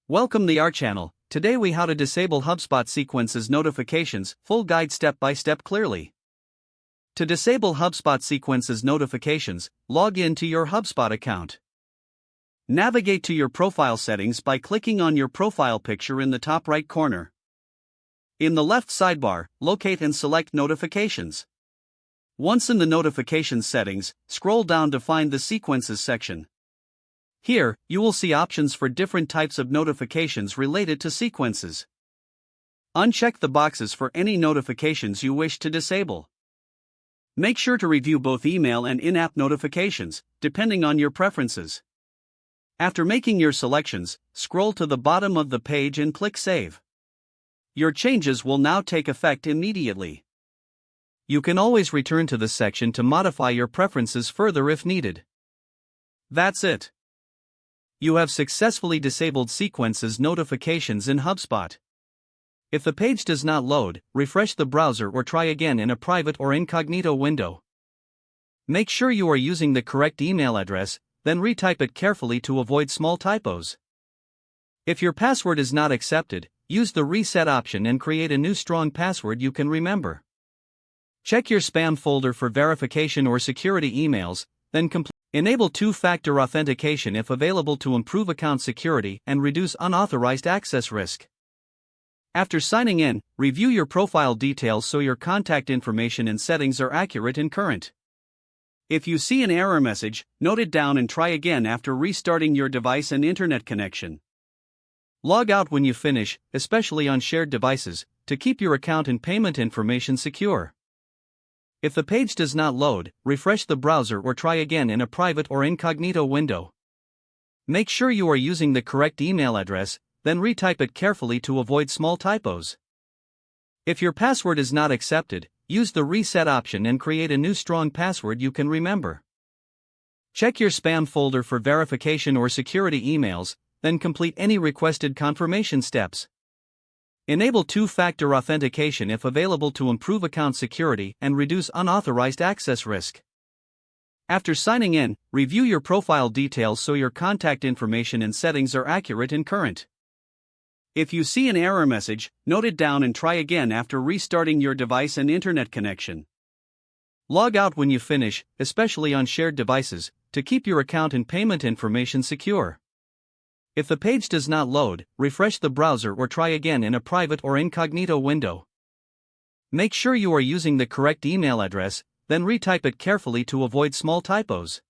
Welcome to our channel. Today we how to disable HubSpot sequences notifications, full guide step by step clearly. To disable HubSpot sequences notifications, log in to your HubSpot account. Navigate to your profile settings by clicking on your profile picture in the top right corner. In the left sidebar, locate and select notifications. Once in the notifications settings, scroll down to find the sequences section. Here, you will see options for different types of notifications related to sequences. Uncheck the boxes for any notifications you wish to disable. Make sure to review both email and in-app notifications, depending on your preferences. After making your selections, scroll to the bottom of the page and click Save. Your changes will now take effect immediately. You can always return to this section to modify your preferences further if needed. That's it. You have successfully disabled sequences notifications in HubSpot. If the page does not load, refresh the browser or try again in a private or incognito window. Make sure you are using the correct email address, then retype it carefully to avoid small typos. If your password is not accepted, use the reset option and create a new strong password you can remember. Check your spam folder for verification or security emails, then enable two-factor authentication if available to improve account security and reduce unauthorized access risk. After signing in, review your profile details so your contact information and settings are accurate and current. If you see an error message, note it down and try again after restarting your device and internet connection. Log out when you finish, especially on shared devices, to keep your account and payment information secure. If the page does not load, refresh the browser or try again in a private or incognito window. Make sure you are using the correct email address, then retype it carefully to avoid small typos. If your password is not accepted, use the reset option and create a new strong password you can remember. Check your spam folder for verification or security emails, then complete any requested confirmation steps. Enable two-factor authentication if available to improve account security and reduce unauthorized access risk. After signing in, review your profile details so your contact information and settings are accurate and current. If you see an error message, note it down and try again after restarting your device and internet connection. Log out when you finish, especially on shared devices, to keep your account and payment information secure. If the page does not load, refresh the browser or try again in a private or incognito window. Make sure you are using the correct email address, then retype it carefully to avoid small typos.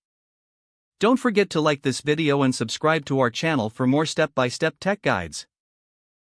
Don't forget to like this video and subscribe to our channel for more step-by-step tech guides.